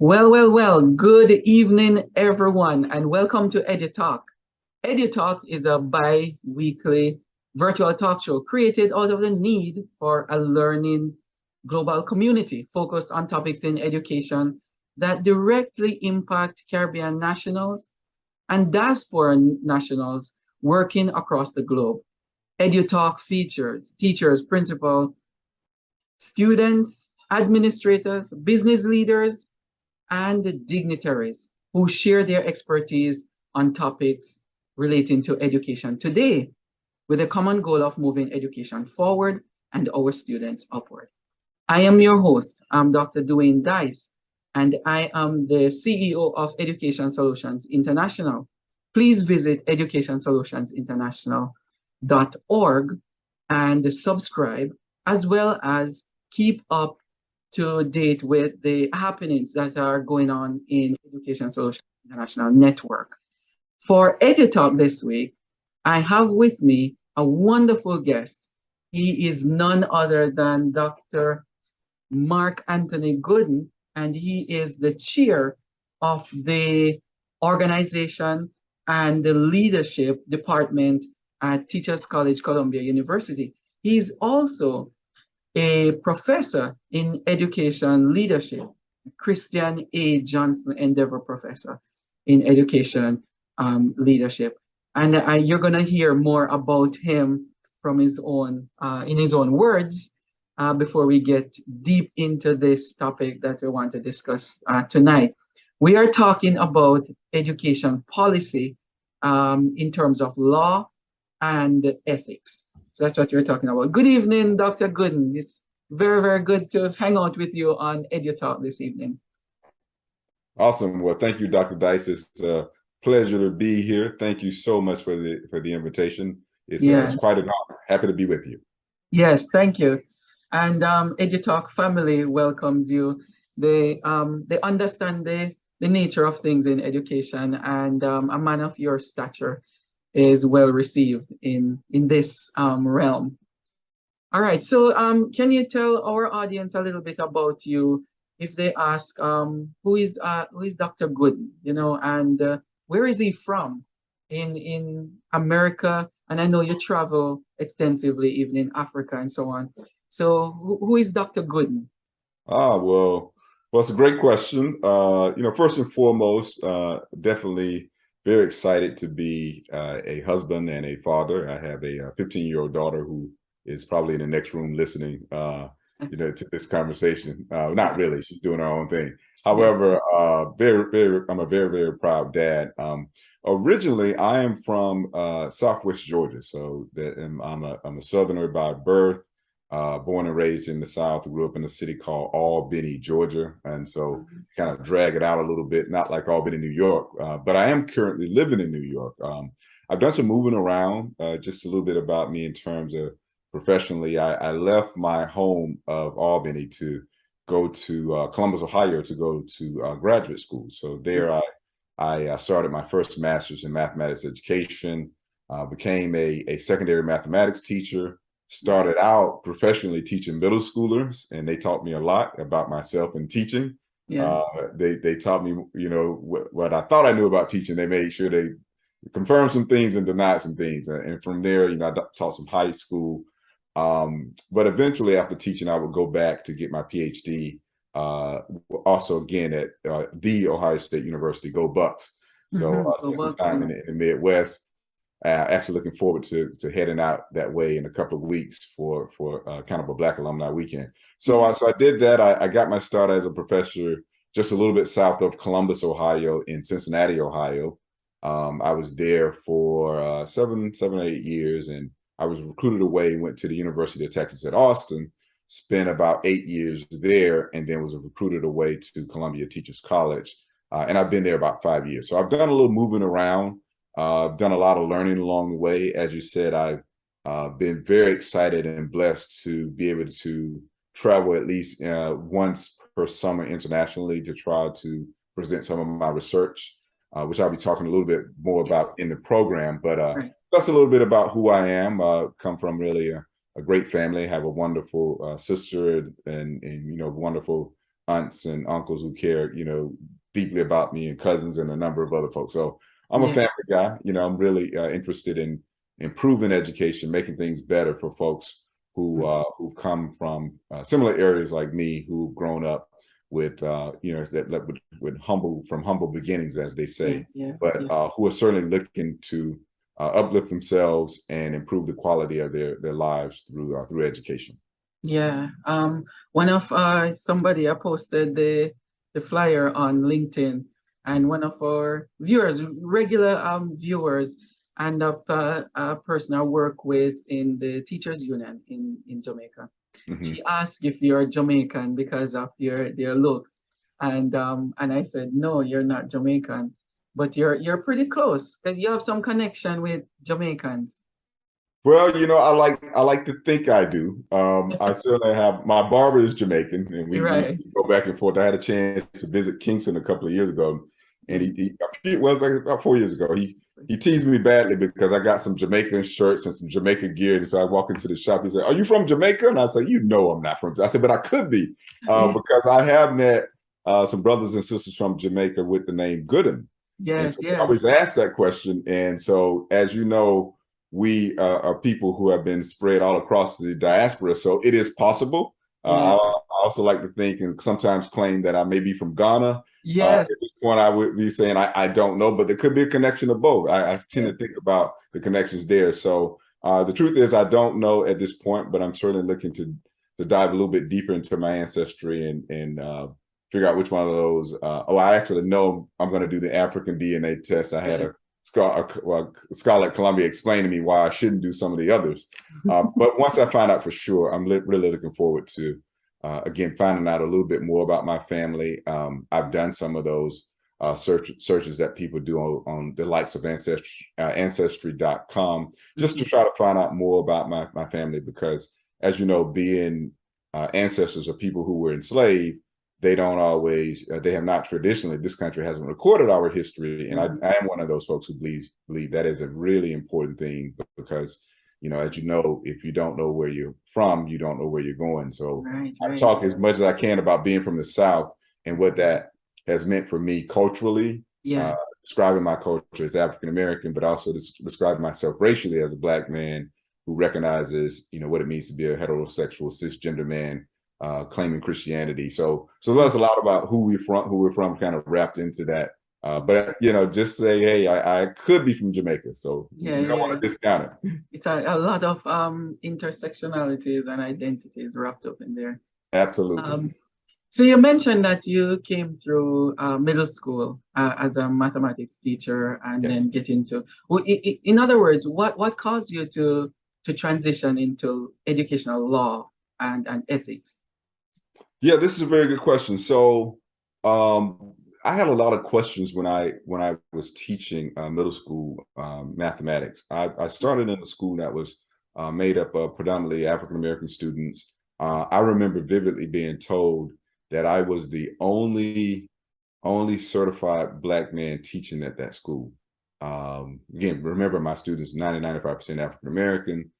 Well. Good evening, everyone, and welcome to EduTALK. EduTALK is a bi-weekly virtual talk show created out of the need for a learning global community focused on topics in education that directly impact Caribbean nationals and diaspora nationals working across the globe. EduTALK features teachers, principals, students, administrators, business leaders, and dignitaries who share their expertise on topics relating to education today with a common goal of moving education forward and our students upward. I am your host, I'm Dr. Dwayne Dyce, and I am the CEO of Education Solutions International. Please visit educationsolutionsinternational.org and subscribe, as well as keep up to date with the happenings that are going on in Education Solutions International Network. For EduTalk this week, I have with me a wonderful guest. He is none other than Dr. Mark Anthony Gooden, and he is the chair of the organization and the leadership department at Teachers College, Columbia University. He's also a professor in education leadership, Christian A. Johnson Endeavor Professor in education leadership. And you're going to hear more about him from his own, in his own words, before we get deep into this topic that we want to discuss tonight. We are talking about education policy in terms of law and ethics. So that's what you're talking about. Good evening, Dr. Gooden. It's very good to hang out with you on EduTalk this evening. Awesome. Well, thank you, Dr. Dyce. It's a pleasure to be here. Thank you so much for the invitation. It's quite an honor. Happy to be with you. Yes, thank you. And EduTalk family welcomes you. They understand the nature of things in education, and a man of your stature is well received in this realm. All right, so can you tell our audience a little bit about you if they ask who is Dr. Gooden, and where is he from in America? And I know you travel extensively even in Africa and so on. So who is Dr. Gooden? Well, it's a great question. First and foremost, definitely very excited to be a husband and a father. I have a 15-year-old daughter who is probably in the next room listening, to this conversation. Not really; she's doing her own thing. However, I'm a very proud dad. Originally, I am from Southwest Georgia, so I'm a Southerner by birth. Born and raised in the South, grew up in a city called Albany, Georgia. And so kind of drag it out a little bit, not like Albany, New York, but I am currently living in New York. I've done some moving around, just a little bit about me in terms of professionally. I left my home of Albany to go to Columbus, Ohio to go to graduate school. So there I started my first master's in mathematics education, became a secondary mathematics teacher, started out professionally teaching middle schoolers, and they taught me a lot about myself and teaching. They taught me, what I thought I knew about teaching. They made sure they confirmed some things and denied some things. And from there, I taught some high school. But eventually after teaching, I would go back to get my PhD, also again at the Ohio State University, go Bucks. So spent some time in the Midwest. Actually looking forward to heading out that way in a couple of weeks for kind of a Black Alumni Weekend. So I did that. I got my start as a professor just a little bit south of Columbus, Ohio, in Cincinnati, Ohio. I was there for 7 or 8 years, and I was recruited away, went to the University of Texas at Austin, spent about 8 years there, and then was recruited away to Columbia Teachers College. And I've been there about 5 years. So I've done a little moving around. I've done a lot of learning along the way. As you said, I've been very excited and blessed to be able to travel at least once per summer internationally to try to present some of my research, which I'll be talking a little bit more about in the program. But that's a little bit about who I am. Come from really a great family, have a wonderful sister and wonderful aunts and uncles who care, deeply about me, and cousins and a number of other folks. So I'm a Yeah. family guy. I'm really interested in improving education, making things better for folks who've come from similar areas like me, who've grown up with with humble beginnings, as they say, but who are certainly looking to uplift themselves and improve the quality of their lives through education. Yeah. One of somebody I posted the flyer on LinkedIn, and one of our viewers, regular viewers, and a person I work with in the teachers union in Jamaica. She asked if you're Jamaican because of your looks, and I said no, you're not Jamaican, but you're pretty close because you have some connection with Jamaicans. Well, I like to think I do. I certainly have. My barber is Jamaican, and we Right. go back and forth. I had a chance to visit Kingston a couple of years ago, and it was like about 4 years ago. He teased me badly because I got some Jamaican shirts and some Jamaican gear. And so I walk into the shop. He said, "Are you from Jamaica?" And I said, I'm not from." I said, "But I could be because I have met some brothers and sisters from Jamaica with the name Gooden." And Yes, so we yes. always ask that question. And so, as you know, we are people who have been spread all across the diaspora. So it is possible. I also like to think and sometimes claim that I may be from Ghana. Yes. At this point, I would be saying I don't know, but there could be a connection of both. I tend to think about the connections there. So the truth is I don't know at this point, but I'm certainly looking to dive a little bit deeper into my ancestry and figure out which one of those. I actually know I'm going to do the African DNA test. I had a scholar at Columbia explained to me why I shouldn't do some of the others. But once I find out for sure, I'm really looking forward to, again, finding out a little bit more about my family. I've done some of those searches that people do on the likes of Ancestry.com, just to try to find out more about my family, because, as you know, being ancestors of people who were enslaved, they don't always, they have not traditionally, this country hasn't recorded our history. And I am one of those folks who believe that is a really important thing, because, as you know, if you don't know where you're from, you don't know where you're going. So I talk as much as I can about being from the South and what that has meant for me culturally, describing my culture as African-American, but also describing myself racially as a Black man who recognizes, what it means to be a heterosexual cisgender man, claiming Christianity. So there's a lot about who we're from kind of wrapped into that. But just say, hey, I could be from Jamaica, so you don't want to discount it. It's a lot of intersectionalities and identities wrapped up in there. Absolutely. So you mentioned that you came through middle school as a mathematics teacher and then get into, in other words, what caused you to transition into educational law and ethics? Yeah, this is a very good question. So I had a lot of questions when I was teaching middle school mathematics. I started in a school that was made up of predominantly African-American students. I remember vividly being told that I was the only certified Black man teaching at that school. Again, remember, my students 95% African-American.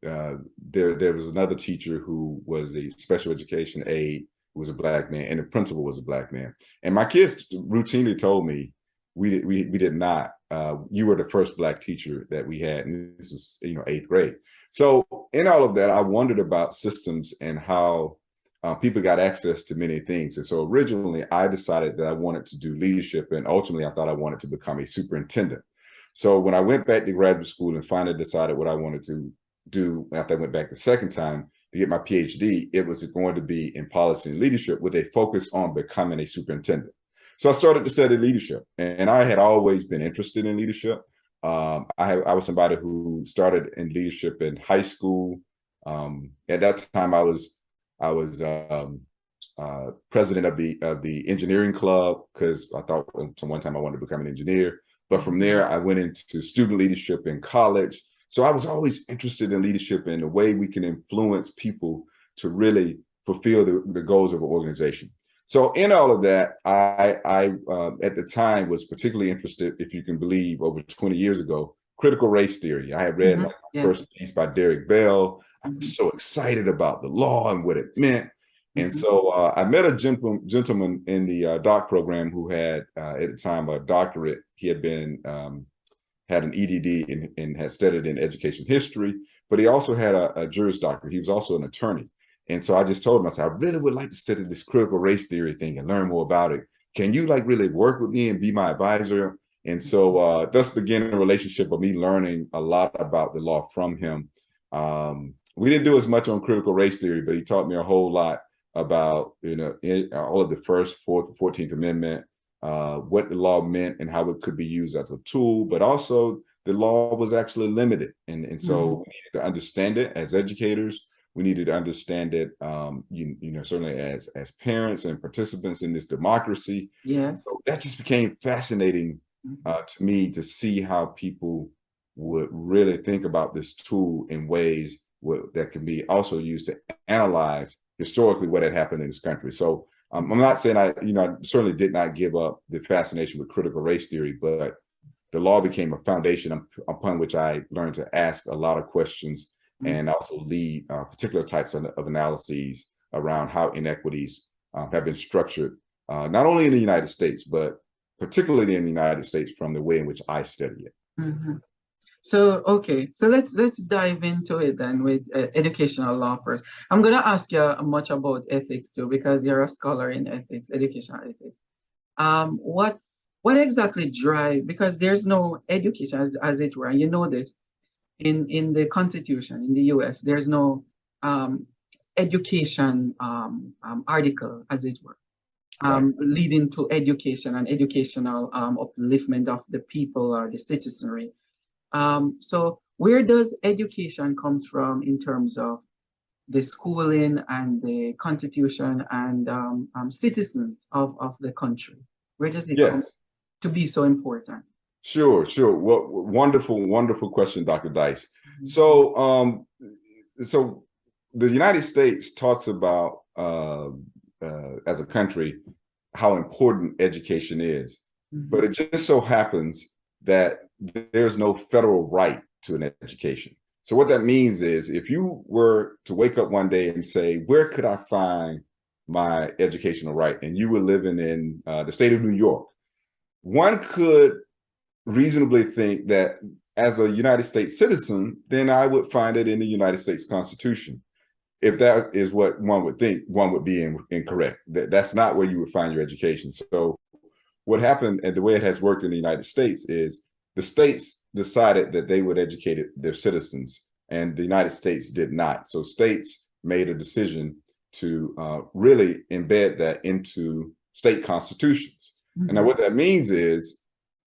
There was another teacher who was a special education aide, who was a Black man, and the principal was a Black man. And my kids routinely told me, we did not. You were the first Black teacher that we had, and this was 8th grade. So in all of that, I wondered about systems and how people got access to many things. And so originally, I decided that I wanted to do leadership, and ultimately, I thought I wanted to become a superintendent. So when I went back to graduate school and finally decided what I wanted to do after I went back the second time to get my PhD, it was going to be in policy and leadership with a focus on becoming a superintendent. So I started to study leadership, and I had always been interested in leadership. I was somebody who started in leadership in high school. At that time, I was president of the engineering club, because I thought one time I wanted to become an engineer. But from there, I went into student leadership in college. So I was always interested in leadership and the way we can influence people to really fulfill the goals of an organization. So in all of that, I at the time was particularly interested, if you can believe, over 20 years ago, critical race theory. I had read my first piece by Derek Bell. I was so excited about the law and what it meant. And so I met a gentleman in the doc program who had, at the time, a doctorate. He had been had an EDD and had studied in education history, but he also had a Juris Doctor. He was also an attorney. And so I just told him, I said, I really would like to study this critical race theory thing and learn more about it. Can you like really work with me and be my advisor? And so thus began a relationship of me learning a lot about the law from him. We didn't do as much on critical race theory, but he taught me a whole lot about, all of the First, Fourth, 14th Amendment, what the law meant and how it could be used as a tool, but also the law was actually limited. And so we needed to understand it as educators. We needed to understand it, certainly as parents and participants in this democracy. Yes. So that just became fascinating to me to see how people would really think about this tool in ways that can be also used to analyze historically what had happened in this country. So I'm not saying I certainly did not give up the fascination with critical race theory, but the law became a foundation upon which I learned to ask a lot of questions and also lead particular types of analyses around how inequities have been structured, not only in the United States, but particularly in the United States from the way in which I study it. So, okay, so let's dive into it then with educational law first. I'm going to ask you much about ethics too, because you're a scholar in ethics, educational ethics. What exactly drive, because there's no education as it were, and you know this, in the Constitution in the US, there's no education article, as it were, leading to education and educational upliftment of the people or the citizenry. So where does education come from in terms of the schooling and the Constitution and citizens of the country? Where does it come to be so important? Sure. Well, wonderful question, Dr. Dyce. So, so the United States talks about as a country how important education is, but it just so happens that there's no federal right to an education. So what that means is if you were to wake up one day and say, where could I find my educational right? And you were living in the state of New York, one could reasonably think that as a United States citizen, then I would find it in the United States Constitution. If that is what one would think, one would be incorrect. That's not where you would find your education. So what happened, and the way it has worked in the United States, is the states decided that they would educate their citizens, and the United States did not. So states made a decision to really embed that into state constitutions. And now what that means is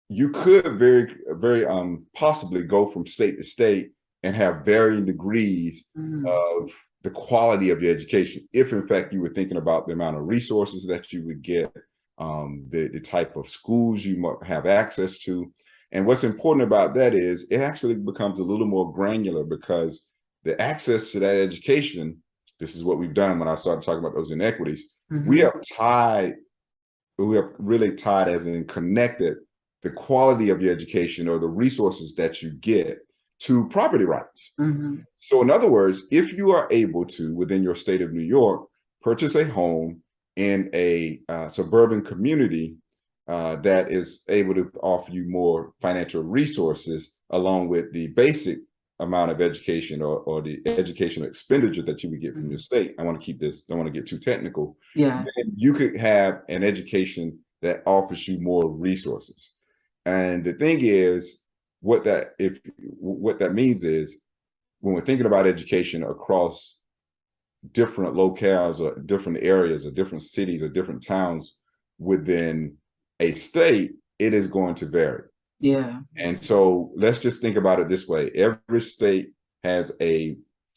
you could very possibly go from state to state and have varying degrees of the quality of your education, if in fact you were thinking about the amount of resources that you would get, the type of schools you might have access to. And what's important about that is it actually becomes a little more granular, because the access to that education, this is what we've done when I started talking about those inequities, we have really tied, as in connected, the quality of your education or the resources that you get to property rights. So in other words, if you are able to, within your state of New York, purchase a home in a suburban community that is able to offer you more financial resources, along with the basic amount of education or the educational expenditure that you would get from your state. I want to keep this, don't want to get too technical. Yeah. And you could have an education that offers you more resources. And the thing is, what that means is, when we're thinking about education across different locales or different areas or different cities or different towns within a state, it is going to vary. Yeah. And so let's just think about it this way. Every state has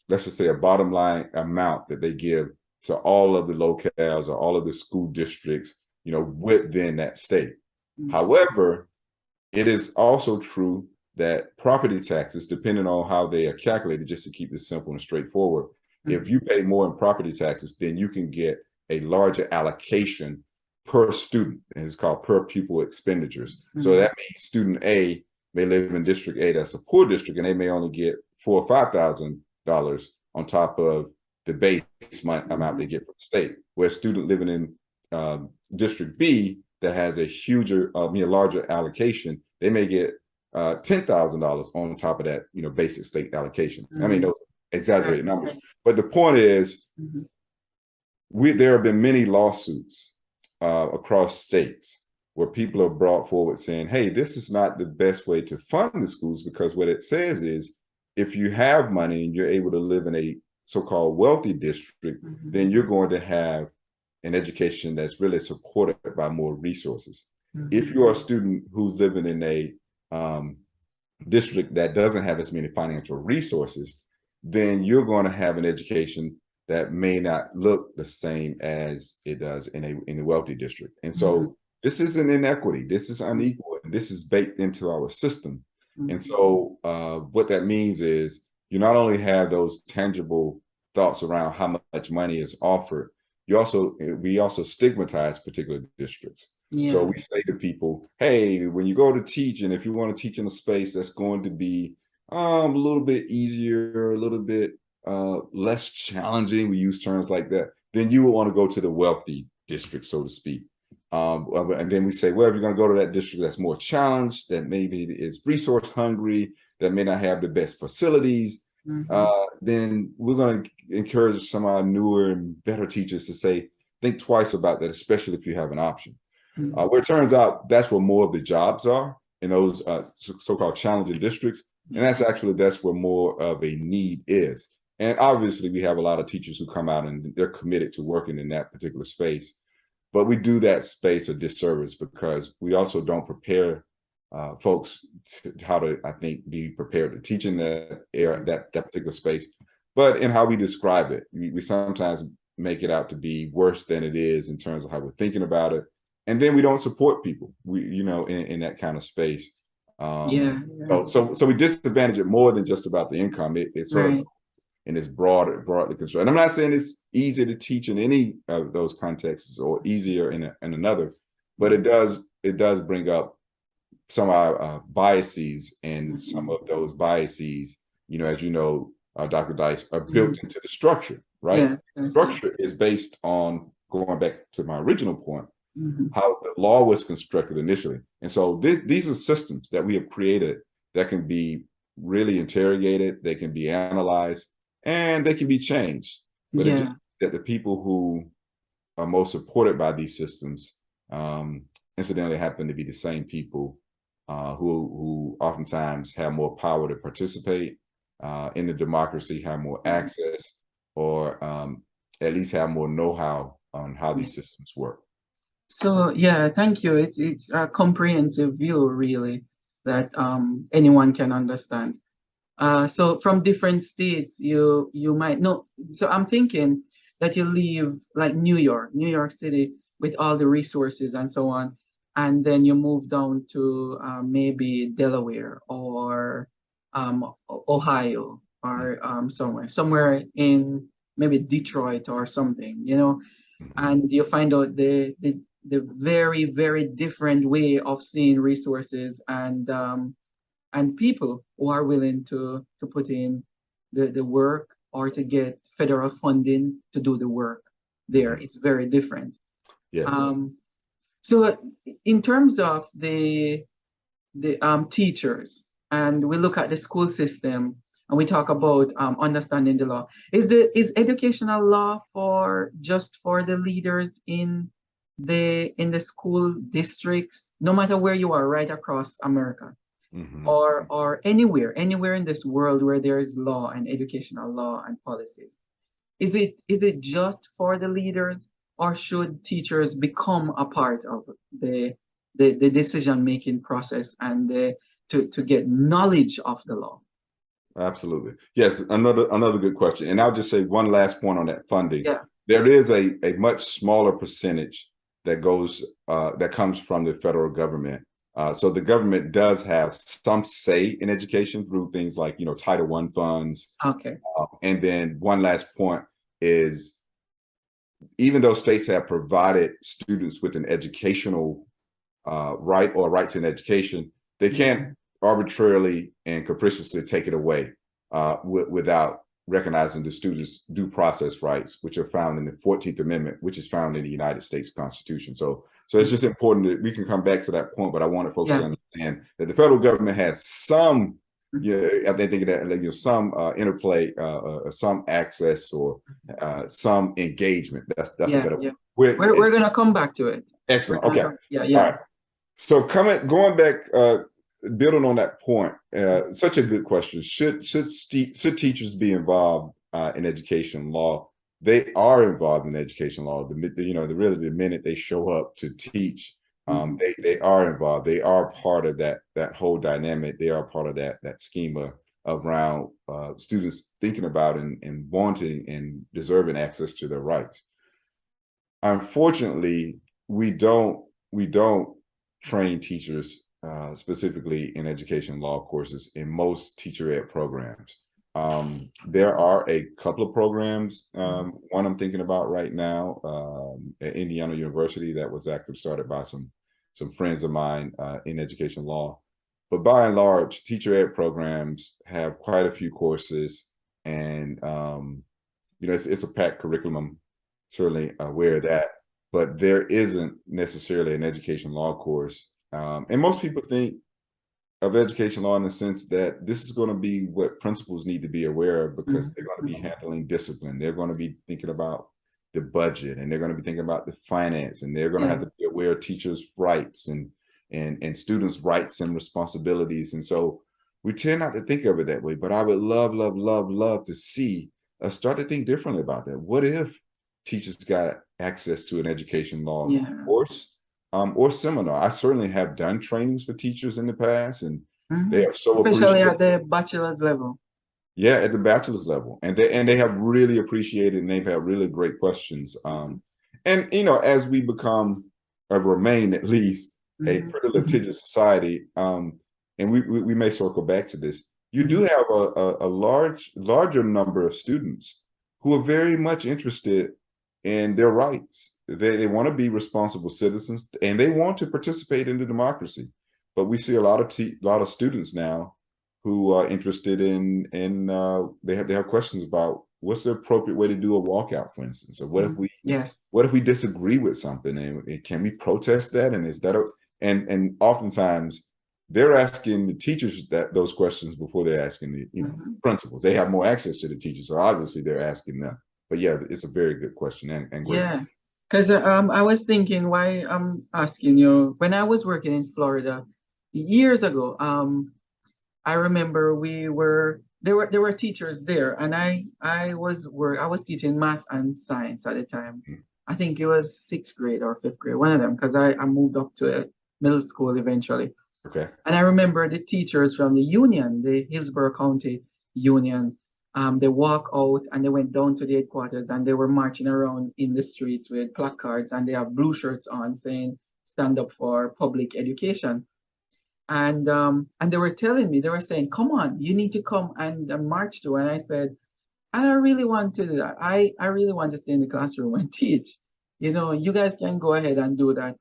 let's just say a bottom line amount that they give to all of the locales or all of the school districts, within that state. However, it is also true that property taxes, depending on how they are calculated, just to keep this simple and straightforward, if you pay more in property taxes, then you can get a larger allocation per student, and it's called per pupil expenditures. So that means student A may live in District A, that's a poor district, and they may only get $4,000 or $5,000 on top of the base amount they get from the state. Where a student living in District B that has a larger allocation, they may get $10,000 on top of that, basic state allocation. I mean, those exaggerated numbers. But the point is, there have been many lawsuits across states where people are brought forward saying, hey, this is not the best way to fund the schools, because what it says is, if you have money and you're able to live in a so-called wealthy district, then you're going to have an education that's really supported by more resources. If you're a student who's living in a district that doesn't have as many financial resources, then you're going to have an education that may not look the same as it does in a wealthy district. And so this is an inequity. This is unequal. And this is baked into our system. And so what that means is, you not only have those tangible thoughts around how much money is offered, we also stigmatize particular districts. So we say to people, hey, when you go to teach, and if you want to teach in a space that's going to be a little bit easier, a little bit less challenging, we use terms like that, then you will want to go to the wealthy district, so to speak. And then we say, well, if you're going to go to that district that's more challenged, that maybe is resource hungry, that may not have the best facilities, then we're going to encourage some of our newer and better teachers to say, think twice about that, especially if you have an option. Where it turns out that's where more of the jobs are, in those so-called challenging districts. And that's where more of a need is. And obviously we have a lot of teachers who come out and they're committed to working in that particular space. But we do that space a disservice because we also don't prepare folks how to, I think, be prepared to teach in that particular space. But in how we describe it, we sometimes make it out to be worse than it is in terms of how we're thinking about it. And then we don't support people, in that kind of space. So we disadvantage it more than just about the income. It's sort of in this broadly concerned. And I'm not saying it's easy to teach in any of those contexts or easier in another, but it does bring up some of our biases, and some of those biases, as you know, Dr. Dyce, are built into the structure, right? Structure is based on, going back to my original point, how the law was constructed initially. And so these are systems that we have created that can be really interrogated, they can be analyzed, and they can be changed. But it's just that the people who are most supported by these systems, incidentally, happen to be the same people who oftentimes have more power to participate in the democracy, have more access, or at least have more know-how on how these systems work. So thank you. It's a comprehensive view, really, that anyone can understand. So from different states, you might know. So I'm thinking that you leave like New York City with all the resources and so on, and then you move down to maybe Delaware or Ohio or somewhere in maybe Detroit or something, and you find out the very, very different way of seeing resources and people who are willing to put in the work or to get federal funding to do the work there. It's very different. Yes. So in terms of the teachers, and we look at the school system and we talk about understanding the law, is educational law just for the leaders in the school districts, no matter where you are, right across America? Or anywhere in this world where there is law and educational law and policies? Is it just for the leaders, or should teachers become a part of the decision-making process and to get knowledge of the law? Absolutely. Yes, another good question. And I'll just say one last point on that funding. Yeah. There is a much smaller percentage that comes from the federal government. So the government does have some say in education through things like, Title I funds. Okay. And then one last point is, even though states have provided students with an educational right or rights in education, they can't arbitrarily and capriciously take it away without recognizing the students' due process rights, which are found in the 14th Amendment, which is found in the United States Constitution. So it's just important that we can come back to that point, but I wanted folks to understand that the federal government has some, I think that some interplay, some access, or some engagement. That's a better word. We're gonna come back to it. Excellent. Okay. All right. So going back, building on that point, such a good question. Should teachers be involved in education law? They are involved in education law. The minute they show up to teach, they are involved. They are part of that whole dynamic. They are part of that schema around students thinking about and wanting and deserving access to their rights. Unfortunately, we don't train teachers specifically in education law courses in most teacher ed programs. There are a couple of programs, one I'm thinking about right now at Indiana University that was actually started by some friends of mine in education law. But by and large, teacher ed programs have quite a few courses, and it's a packed curriculum, certainly aware of that, but there isn't necessarily an education law course. And most people think of education law in the sense that this is going to be what principals need to be aware of, because they're going to be handling discipline. They're going to be thinking about the budget, and they're going to be thinking about the finance, and they're going to have to be aware of teachers' rights and students' rights and responsibilities. And so we tend not to think of it that way, but I would love to see us start to think differently about that. What if teachers got access to an education law course or seminar? I certainly have done trainings for teachers in the past, and they are so especially at the bachelor's level. Yeah, at the bachelor's level, and they have really appreciated, and they've had really great questions. And as we become or remain at least a pretty litigious society, and we may circle back to this, you do have a larger number of students who are very much interested in their rights. They want to be responsible citizens, and they want to participate in the democracy. But we see a lot of students now who are interested in they have questions about what's the appropriate way to do a walkout, for instance. Or what if we disagree with something, and can we protest that? And is that and oftentimes they're asking the teachers those questions before they're asking the principals. They have more access to the teachers, so obviously they're asking them. But yeah, it's a very good question and great. Yeah, because I was thinking why I'm asking you. When I was working in Florida years ago, I remember there were teachers there, and I was teaching math and science at the time. I think it was 6th grade or 5th grade, one of them, because I moved up to a middle school eventually. Okay. And I remember the teachers from the union, the Hillsborough County Union, they walk out and they went down to the headquarters, and they were marching around in the streets with placards, and they have blue shirts on saying, "Stand up for public education." And they were telling me, they were saying, "Come on, you need to come and march too." And I said, "I don't really want to do that. I really want to stay in the classroom and teach. You guys can go ahead and do that."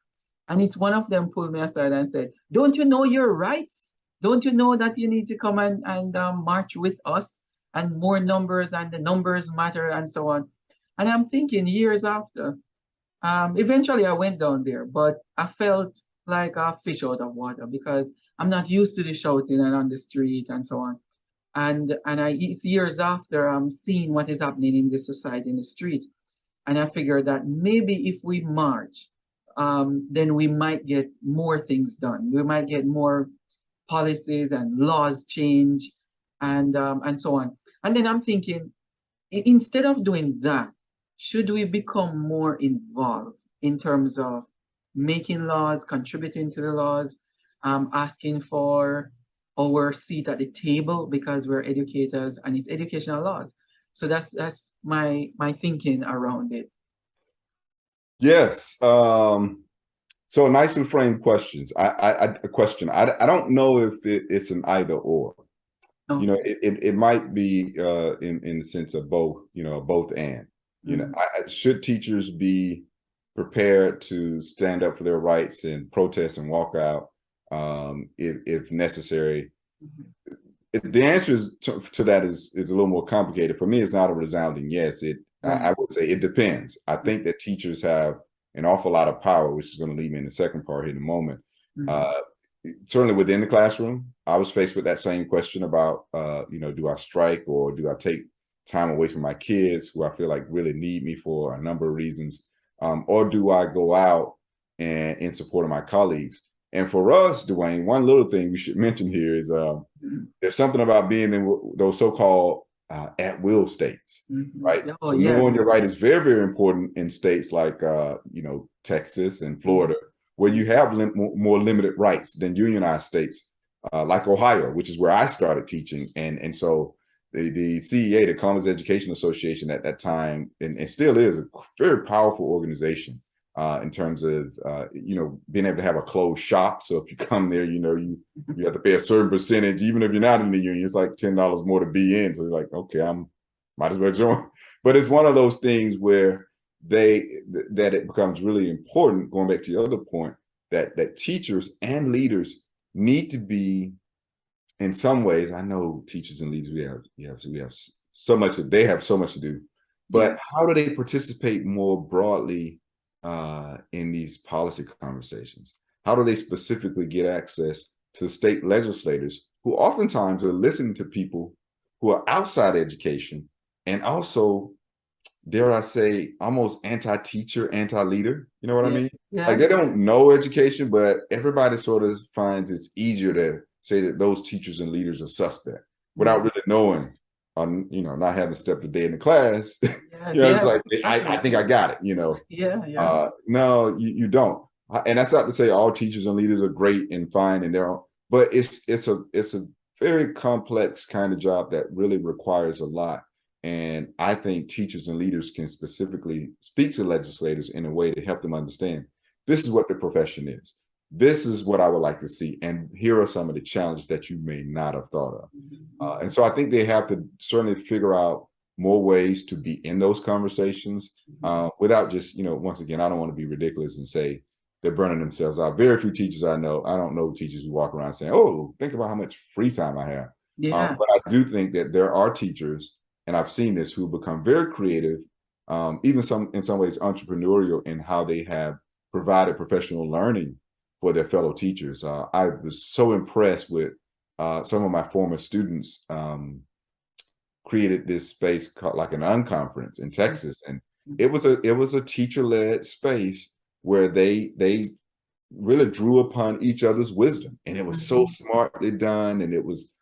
And it's one of them pulled me aside and said, "Don't you know your rights? Don't you know that you need to come and march with us, and more numbers, and the numbers matter," and so on. And I'm thinking years after, eventually I went down there, but I felt like a fish out of water, because I'm not used to the shouting and on the street and so on. And it's years after I'm seeing what is happening in the society, in the street. And I figured that maybe if we march, then we might get more things done. We might get more policies and laws change, and so on. And then I'm thinking, instead of doing that, should we become more involved in terms of making laws, contributing to the laws, asking for our seat at the table, because we're educators and it's educational laws. So that's my thinking around it. Yes. So nicely framed questions. I don't know if it's an either or. Oh. It might be in the sense of both. Both and. Should teachers be prepared to stand up for their rights and protest and walk out if necessary? the answer to that is a little more complicated. For me, it's not a resounding yes. I would say it depends. I think that teachers have an awful lot of power, which is going to lead me in the second part here in a moment. Certainly within the classroom, I was faced with that same question about, do I strike or do I take time away from my kids who I feel like really need me for a number of reasons, or do I go out and in support of my colleagues? And for us, Dwayne, one little thing we should mention here is there's something about being in those so-called at-will states, right? Oh, so knowing your right is very, very important in states like, Texas and Florida, where you have more limited rights than unionized states, like Ohio, which is where I started teaching. And so the CEA, the Columbus Education Association at that time, and still is a very powerful organization in terms of, being able to have a closed shop. So if you come there, you have to pay a certain percentage, even if you're not in the union, it's like $10 more to be in. So you're like, okay, might as well join. But it's one of those things where that it becomes really important, going back to your other point, that teachers and leaders need to be, in some ways, I know teachers and leaders, we have so much, they have so much to do, but how do they participate more broadly in these policy conversations? How do they specifically get access to state legislators who oftentimes are listening to people who are outside education and also, dare I say, almost anti-teacher, anti-leader? You know what I mean? Like they don't know education, but everybody sort of finds it's easier to say that those teachers and leaders are suspect without really knowing, not having stepped a day in the class. It's like, I think I got it, no, you don't. And that's not to say all teachers and leaders are great and fine in their own, but it's a very complex kind of job that really requires a lot. And I think teachers and leaders can specifically speak to legislators in a way to help them understand this is what the profession is. This is what I would like to see. And here are some of the challenges that you may not have thought of. And so I think they have to certainly figure out more ways to be in those conversations without just, once again, I don't want to be ridiculous and say they're burning themselves out. Very few teachers I don't know teachers who walk around saying, oh, think about how much free time I have. But I do think that there are teachers, and I've seen this, who become very creative, even in some ways entrepreneurial in how they have provided professional learning for their fellow teachers. I was so impressed with some of my former students created this space called like an unconference in Texas. And it was a teacher-led space where they really drew upon each other's wisdom. And it was so smartly done. And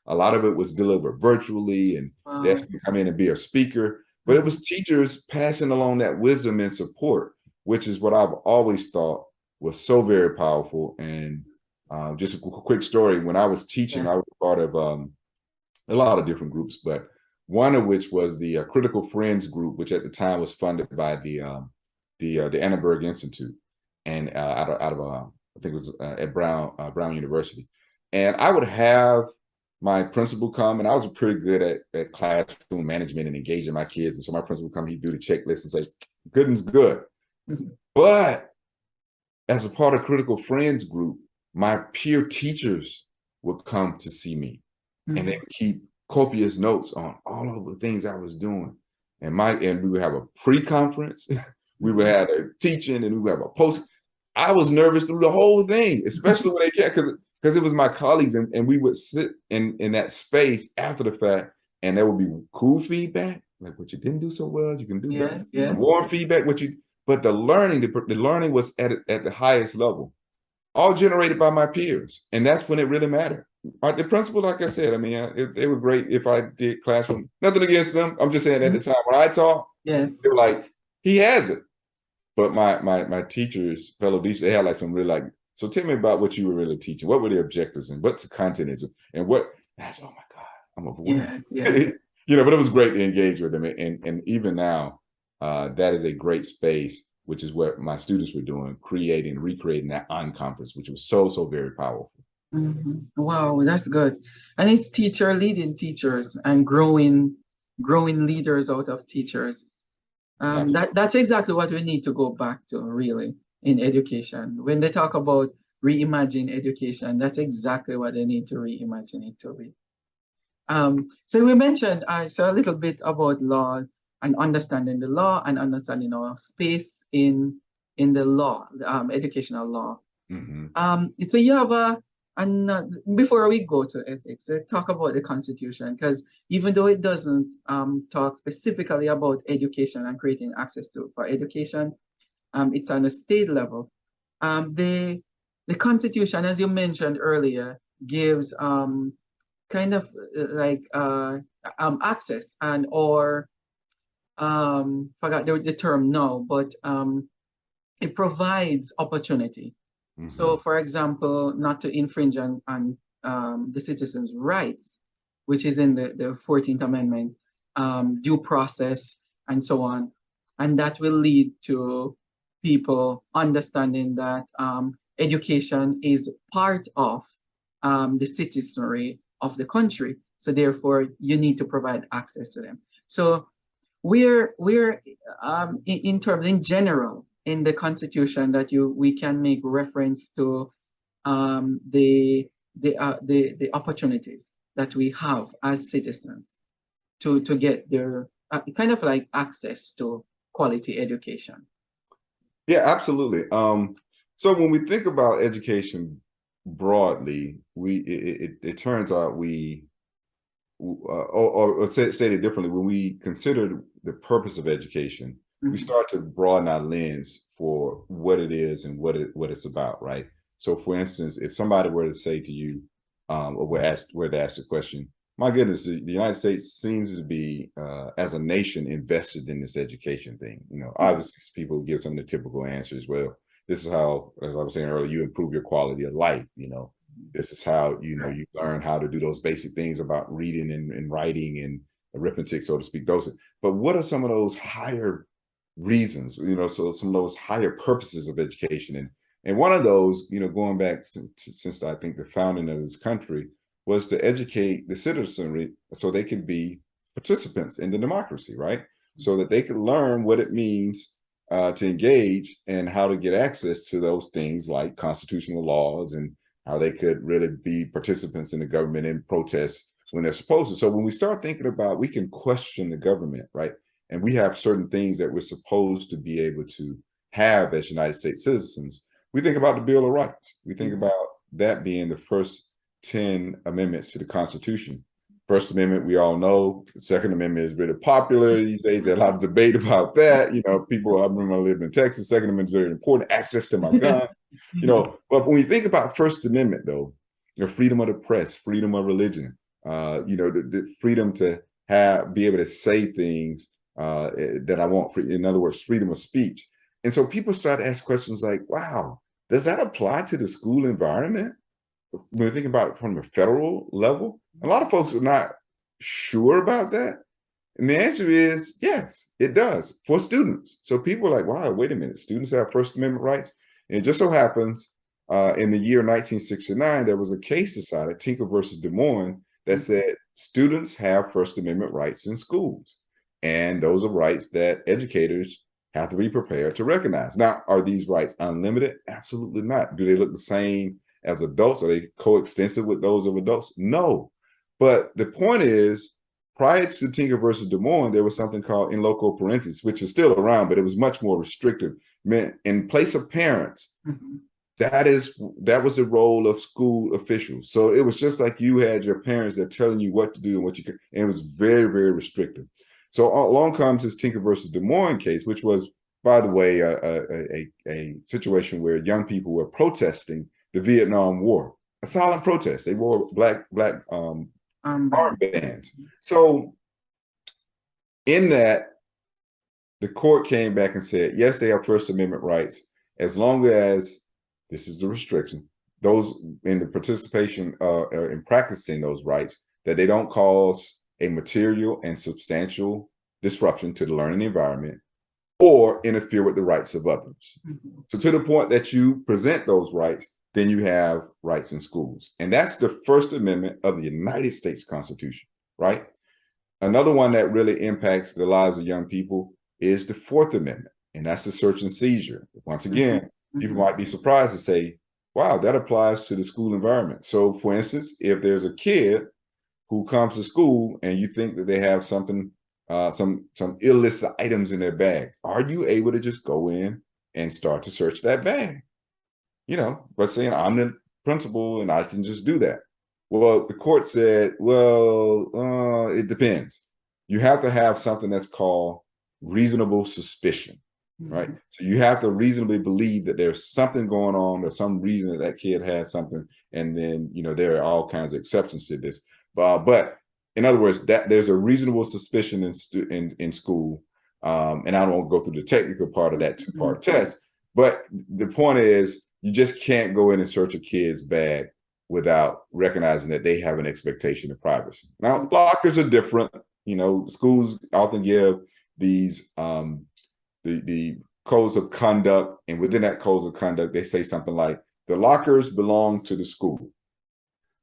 a lot of it was delivered virtually, and they had to come in and be a speaker. But it was teachers passing along that wisdom and support, which is what I've always thought was so very powerful. And just a quick story, when I was teaching, I was part of a lot of different groups, but one of which was the Critical Friends group, which at the time was funded by the Annenberg Institute, and out of I think it was at Brown University. And I would have my principal come, and I was pretty good at classroom management and engaging my kids. And so my principal would come, he'd do the checklist and say, Gooden's good. But as a part of Critical Friends group, my peer teachers would come to see me, and they would keep copious notes on all of the things I was doing. And we would have a pre-conference, we would have a teaching, and we would have a post. I was nervous through the whole thing, especially when they came, because it was my colleagues, and we would sit in that space after the fact, and there would be cool feedback, like what you didn't do so well, you can do better. Warm feedback, but the learning was at the highest level, all generated by my peers. And that's when it really mattered. The principal, like I said, I mean, they were great if I did classroom, nothing against them. I'm just saying at the time when I taught, they were like, he has it. But my teachers, fellow teachers, they had like some really so tell me about what you were really teaching. What were the objectives and what's the content is, and that's, oh my God, I'm overwhelmed. But it was great to engage with them. And even now, that is a great space, which is what my students were doing, recreating that unconference, which was so, so very powerful. Wow, that's good. And it's leading teachers and growing leaders out of teachers. That's exactly what we need to go back to, really, in education. When they talk about reimagine education, that's exactly what they need to reimagine it to be. So we mentioned so a little bit about law and understanding the law and understanding our space in the law, educational law. So you have and before we go to ethics, talk about the Constitution, because even though it doesn't talk specifically about education and creating access to for education, it's on a state level. The Constitution, as you mentioned earlier, gives kind of like access and or forgot the term now, but it provides opportunity. So, for example, not to infringe on the citizens' rights, which is in the 14th Amendment, due process, and so on. And that will lead to people understanding that education is part of the citizenry of the country. So therefore, you need to provide access to them. So we're in terms in general in the Constitution that we can make reference to the opportunities that we have as citizens to get their kind of like access to quality education. Yeah, absolutely. So when we think about education broadly, it turns out or say it differently, when we consider the purpose of education, we start to broaden our lens for what it is and what it's about, right? So, for instance, if somebody were to say to you, or were to ask the question, my goodness, the United States seems to be, as a nation, invested in this education thing. You know, obviously, people give some of the typical answers. Well, this is how, as I was saying earlier, you improve your quality of life. You know, this is how you learn how to do those basic things about reading and writing and arithmetic, so to speak. But what are some of those higher reasons? So some of those higher purposes of education, and one of those, going back since I think the founding of this country, was to educate the citizenry so they could be participants in the democracy, right? So that they could learn what it means to engage and how to get access to those things like constitutional laws, and how they could really be participants in the government and protest when they're supposed to. So when we start thinking about, we can question the government, right? And we have certain things that we're supposed to be able to have as United States citizens. We think about the Bill of Rights. We think about that being the first 10 amendments to the Constitution. First Amendment, we all know. The Second Amendment is really popular these days. There's a lot of debate about that. People, I remember I lived in Texas. Second Amendment is very important. Access to my guns. But when we think about First Amendment, though, freedom of the press, freedom of religion, the freedom to be able to say things that I want. In other words, freedom of speech. And so people start to ask questions like, wow, does that apply to the school environment? When we think about it from a federal level, a lot of folks are not sure about that. And the answer is yes, it does for students. So people are like, wow, wait a minute, students have First Amendment rights? And it just so happens in the year 1969, there was a case decided, Tinker versus Des Moines, that said students have First Amendment rights in schools. And those are rights that educators have to be prepared to recognize. Now, are these rights unlimited? Absolutely not. Do they look the same as adults? Are they coextensive with those of adults? No. But the point is, prior to Tinker versus Des Moines, there was something called in loco parentis, which is still around, but it was much more restrictive. Meant in place of parents, that was the role of school officials. So it was just like you had your parents that telling you what to do and what you could, and it was very, very restrictive. So along comes this Tinker versus Des Moines case, which was, by the way, a situation where young people were protesting the Vietnam War, a silent protest. They wore black armbands. So in that, the court came back and said, yes, they have First Amendment rights, as long as, this is the restriction, those in the participation in practicing those rights, that they don't cause a material and substantial disruption to the learning environment or interfere with the rights of others. So to the point that you present those rights, then you have rights in schools. And that's the First Amendment of the United States Constitution, right? Another one that really impacts the lives of young people is the Fourth Amendment, and that's the search and seizure. Once again, people might be surprised to say, wow, that applies to the school environment. So for instance, if there's a kid who comes to school and you think that they have something, some illicit items in their bag. Are you able to just go in and start to search that bag? You know, by saying, I'm the principal and I can just do that. Well, the court said, well, it depends. You have to have something that's called reasonable suspicion, right? So you have to reasonably believe that there's something going on, or some reason that that kid has something. And then, you know, there are all kinds of exceptions to this. But in other words, that there's a reasonable suspicion in school. And I don't want to go through the technical part of that two-part test. But the point is, you just can't go in and search a kid's bag without recognizing that they have an expectation of privacy. Now, lockers are different. You know, schools often give these the codes of conduct, and within that codes of conduct, they say something like, the lockers belong to the school.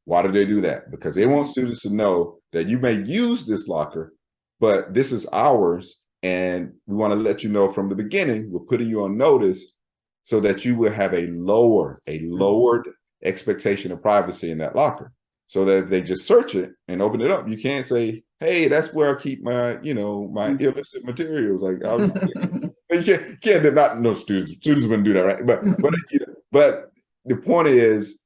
Why do they do that? Because they want students to know that you may use this locker, but this is ours, and we want to let you know from the beginning, we're putting you on notice so that you will have a lowered expectation of privacy in that locker. So that if they just search it and open it up, you can't say, hey, that's where I keep my, you know, my illicit materials. Like, I was, you can't not no students wouldn't do that, right? But the point is,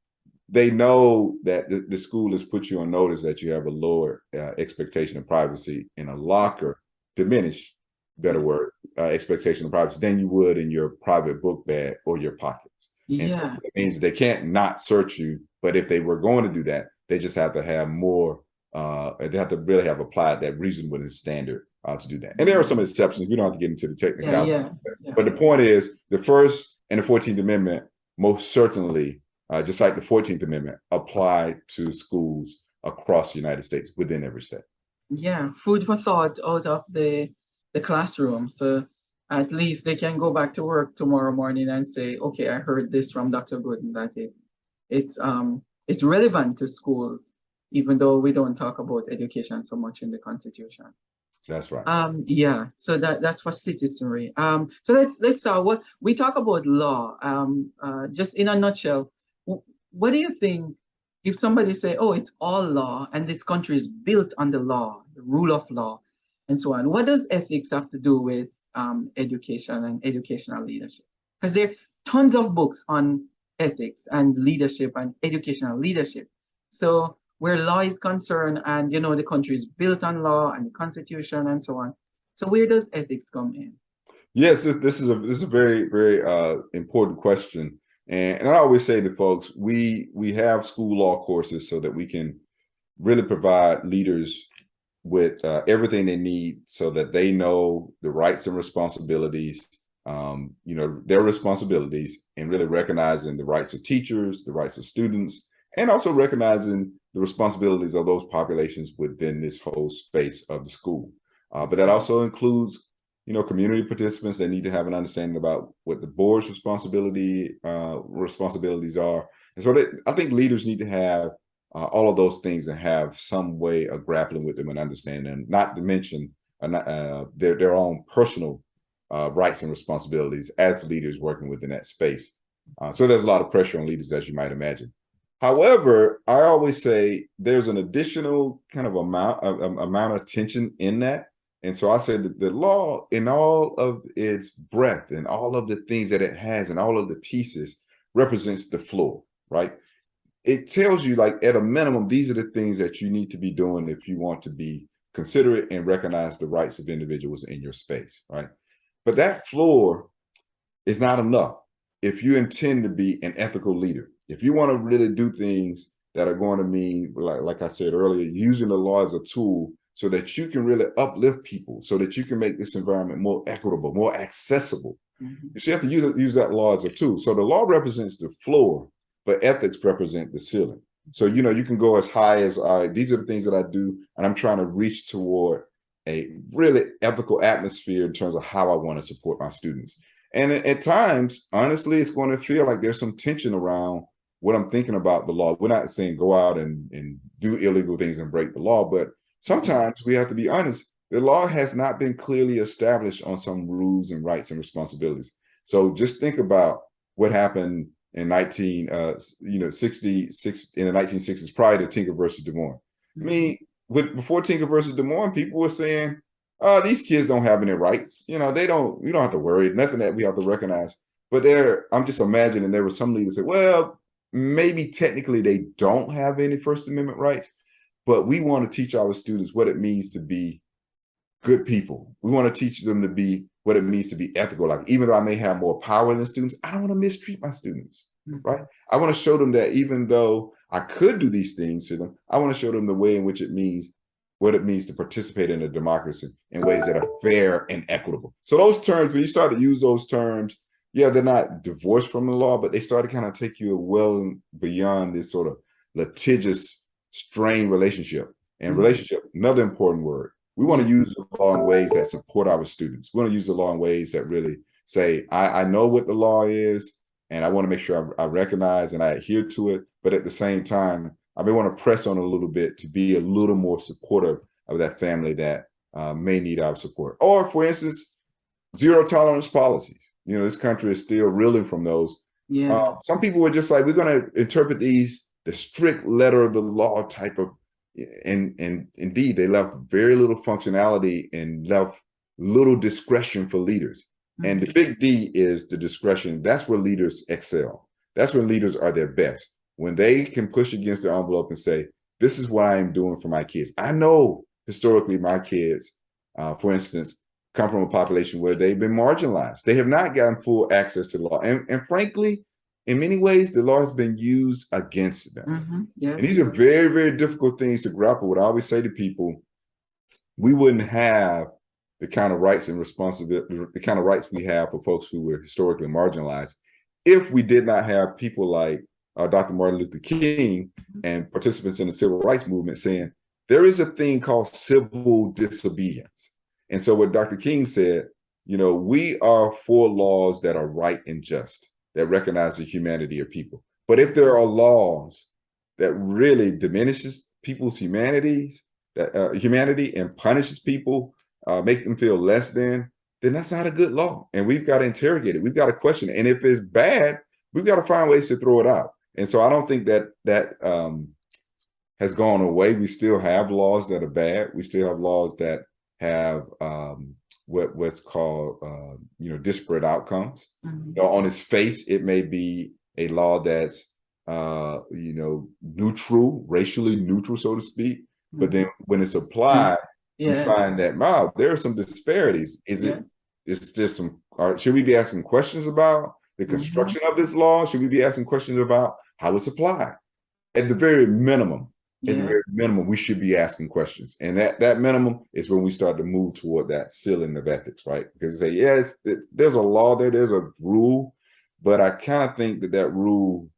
they know that the school has put you on notice that you have a lower expectation of privacy in a locker, diminish, better word, expectation of privacy than you would in your private book bag or your pockets. And so it means they can't not search you, but if they were going to do that, they just have to have more, they have to really have applied that reasonableness standard to do that. And there are some exceptions. We don't have to get into the technicality. But the point is, the First and the 14th Amendment most certainly, just like the 14th Amendment, apply to schools across the United States within every state. Yeah, food for thought out of the classroom. So at least they can go back to work tomorrow morning and say, okay, I heard this from Dr. Gooden, that it's relevant to schools, even though we don't talk about education so much in the Constitution. That's right. Yeah, so that's for citizenry. So let's start. What we talk about law. Just in a nutshell, what do you think if somebody say, oh, it's all law and this country is built on the law, the rule of law, and so on? What does ethics have to do with education and educational leadership? Because there are tons of books on ethics and leadership and educational leadership. So where law is concerned, and you know the country is built on law and the Constitution and so on. So where does ethics come in? Yes, this is a very, very important question. And I always say to folks, we have school law courses so that we can really provide leaders with everything they need so that they know the rights and responsibilities, you know, their responsibilities, and really recognizing the rights of teachers, the rights of students, and also recognizing the responsibilities of those populations within this whole space of the school. But that also includes, you know, community participants that need to have an understanding about what the board's responsibilities are. And so I think leaders need to have all of those things and have some way of grappling with them and understanding them, not to mention their own personal rights and responsibilities as leaders working within that space. So there's a lot of pressure on leaders, as you might imagine. However, I always say there's an additional kind of amount of tension in that. And so I said that the law, in all of its breadth and all of the things that it has and all of the pieces, represents the floor, right? It tells you, like, at a minimum, these are the things that you need to be doing if you want to be considerate and recognize the rights of individuals in your space, right? But that floor is not enough if you intend to be an ethical leader. If you want to really do things that are going to mean, like I said earlier, using the law as a tool so that you can really uplift people, so that you can make this environment more equitable, more accessible. Mm-hmm. You have to use that law as a tool. So the law represents the floor, but ethics represent the ceiling. So, you know, you can go as high as, these are the things that I do, and I'm trying to reach toward a really ethical atmosphere in terms of how I want to support my students. And at times, honestly, it's going to feel like there's some tension around what I'm thinking about the law. We're not saying go out and do illegal things and break the law, but sometimes we have to be honest. The law has not been clearly established on some rules and rights and responsibilities. So just think about what happened in 1966 in the 1960s prior to Tinker versus Des Moines. I mean, before Tinker versus Des Moines, people were saying, "Oh, these kids don't have any rights. You know, they don't. We don't have to worry. Nothing that we have to recognize." But I'm just imagining there were some leaders that said, "Well, maybe technically they don't have any First Amendment rights, but we want to teach our students what it means to be good people. We want to teach them to be what it means to be ethical. Like, even though I may have more power than students, I don't want to mistreat my students, right? I want to show them that even though I could do these things to them, I want to show them the way in which what it means to participate in a democracy in ways that are fair and equitable." So those terms, when you start to use those terms, yeah, they're not divorced from the law, but they start to kind of take you well beyond this sort of litigious, strained relationship. And relationship, another important word. We want to use the law in ways that support our students. We want to use the law in ways that really say, I know what the law is, and I want to make sure I recognize and I adhere to it. But at the same time, I may want to press on a little bit to be a little more supportive of that family that may need our support. Or, for instance, zero tolerance policies. You know, this country is still reeling from those. Yeah. Some people were just like, we're going to interpret these, the strict letter of the law type of, and indeed, they left very little functionality and left little discretion for leaders. And the big D is the discretion. That's where leaders excel. That's when leaders are their best. When they can push against the envelope and say, this is what I am doing for my kids. I know historically my kids, for instance, come from a population where they've been marginalized. They have not gotten full access to the law. And frankly, in many ways, the law has been used against them. Yes. And these are very, very difficult things to grapple with. I always say to people, we wouldn't have the kind of rights and responsibility, the kind of rights we have for folks who were historically marginalized, if we did not have people like Dr. Martin Luther King and participants in the civil rights movement saying, there is a thing called civil disobedience. And so what Dr. King said, you know, we are for laws that are right and just, that recognize the humanity of people. But if there are laws that really diminishes people's humanities, that humanity, and punishes people, make them feel less than, then that's not a good law. And we've got to interrogate it. We've got to question it. And if it's bad, we've got to find ways to throw it out. And so I don't think that has gone away. We still have laws that are bad. We still have laws that have what's called disparate outcomes. You know, on its face, it may be a law that's neutral, racially neutral, so to speak. But then when it's applied, you find that, wow, there are some disparities. It's just some, should we be asking questions about the construction of this law? Should we be asking questions about how it's applied? At the very minimum, we should be asking questions. And that minimum is when we start to move toward that ceiling of ethics, right? Because you say, there's a law there, there's a rule, but I kind of think that rule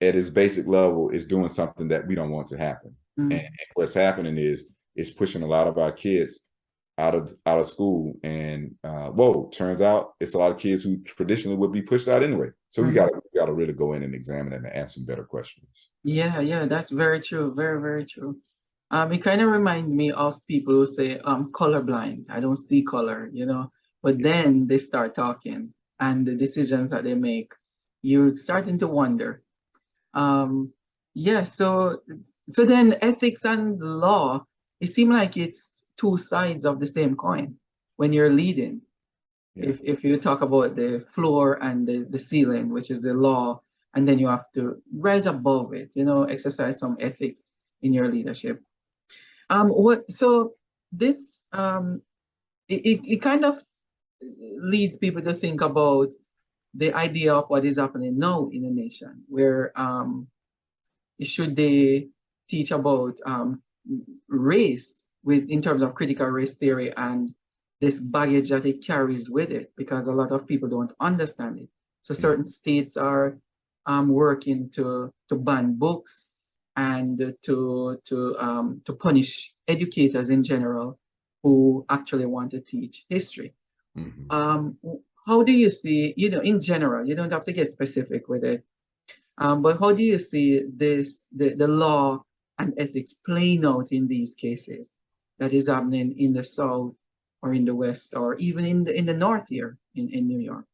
at its basic level is doing something that we don't want to happen. And what's happening is it's pushing a lot of our kids out of school. And turns out it's a lot of kids who traditionally would be pushed out anyway. So we got to really go in and examine it and ask some better questions. Yeah, that's very true. Very, very true. It kind of reminds me of people who say, colorblind. I don't see color, but then they start talking and the decisions that they make, you're starting to wonder. So then ethics and law, it seems like it's two sides of the same coin when you're leading. If you talk about the floor and the ceiling, which is the law, and then you have to rise above it, exercise some ethics in your leadership. It kind of leads people to think about the idea of what is happening now in the nation, where should they teach about race in terms of critical race theory and this baggage that it carries with it, because a lot of people don't understand it. So certain states are working to ban books and to punish educators in general who actually want to teach history. How do you see, in general, you don't have to get specific with it, but how do you see the law and ethics playing out in these cases that is happening in the South or in the West or even in the North here in New York?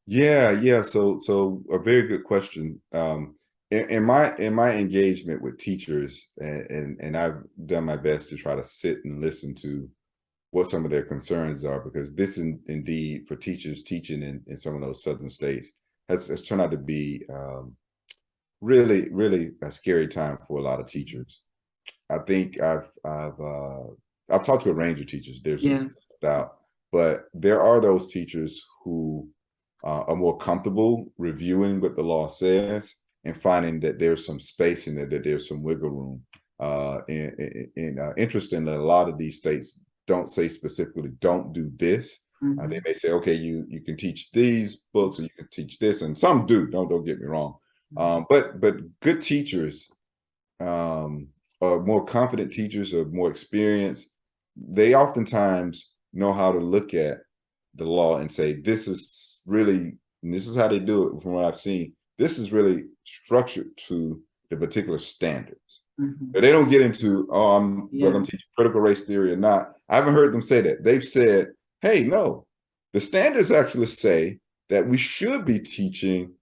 Yeah. So a very good question. in my engagement with teachers, and I've done my best to try to sit and listen to what some of their concerns are, because this indeed for teachers teaching in some of those southern states has turned out to be really a scary time for a lot of teachers. I think I've talked to a range of teachers. There's no doubt, but there are those teachers who are more comfortable reviewing what the law says and finding that there's some space in there, that there's some wiggle room. Interestingly, a lot of these states don't say specifically, don't do this. They may say, okay, you can teach these books, or you can teach this, and some do. Don't get me wrong. But good teachers, or more confident teachers, or more experienced, they oftentimes know how to look at the law and say, this is really, and this is how they do it from what I've seen, this is really structured to the particular standards. But they don't get into, whether I'm teaching critical race theory or not. I haven't heard them say that. They've said, hey, no, the standards actually say that we should be teaching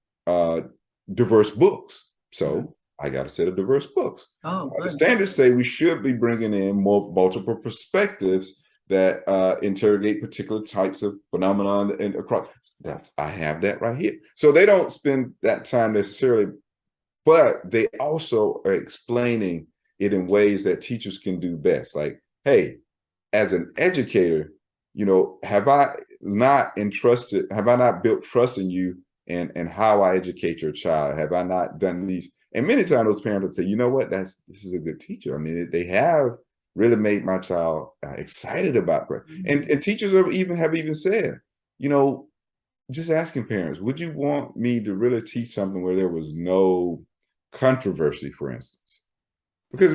diverse books. So I got a set of diverse books. The standards say we should be bringing in multiple perspectives that interrogate particular types of phenomenon and across. I have that right here. So they don't spend that time necessarily, but they also are explaining it in ways that teachers can do best. Like, hey, as an educator, have I not built trust in you and how I educate your child? Have I not done these? And many times those parents would say, you know what, this is a good teacher. I mean, they have really made my child excited about it. And teachers have even said, just asking parents, would you want me to really teach something where there was no controversy, for instance? Because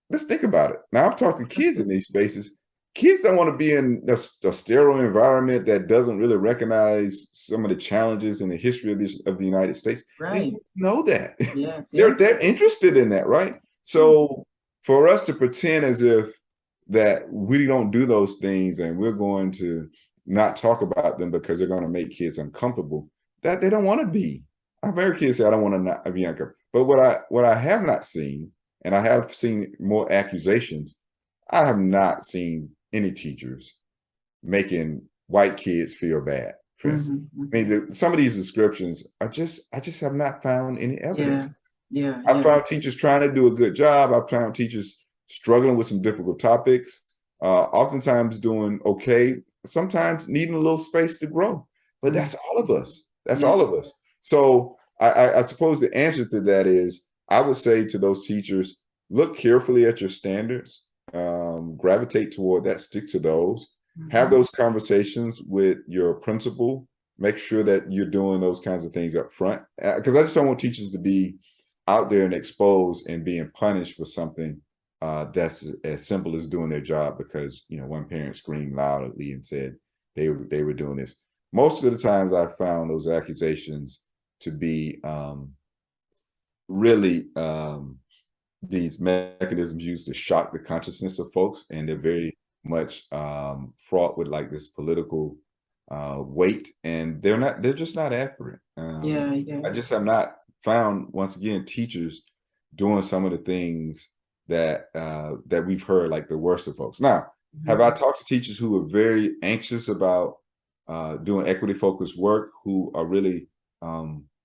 let's think about it. Now, I've talked to kids in these spaces. Kids don't want to be in a sterile environment that doesn't really recognize some of the challenges in the history of the United States. They know that. They're interested in that, right? So for us to pretend as if that we don't do those things and we're going to not talk about them because they're going to make kids uncomfortable, that they don't want to be. I've heard kids say, I don't want to not be uncomfortable. But what I have not seen, and I have seen more accusations, I have not seen any teachers making white kids feel bad, for instance. I mean, some of these descriptions are I just have not found any evidence. I've found teachers trying to do a good job. I've found teachers struggling with some difficult topics, oftentimes doing okay, sometimes needing a little space to grow. But that's all of us. That's all of us. So I suppose the answer to that is, I would say to those teachers, look carefully at your standards, gravitate toward that, stick to those, have those conversations with your principal, make sure that you're doing those kinds of things up front. Because I just don't want teachers to be out there and exposed and being punished for something that's as simple as doing their job because, one parent screamed loudly and said they were doing this. Most of the times I found those accusations to be really these mechanisms used to shock the consciousness of folks, and they're very much fraught with like this political weight, and they're just not accurate. I just have not found, once again, teachers doing some of the things that we've heard, like the worst of folks. Now, have I talked to teachers who are very anxious about doing equity focused work, who are really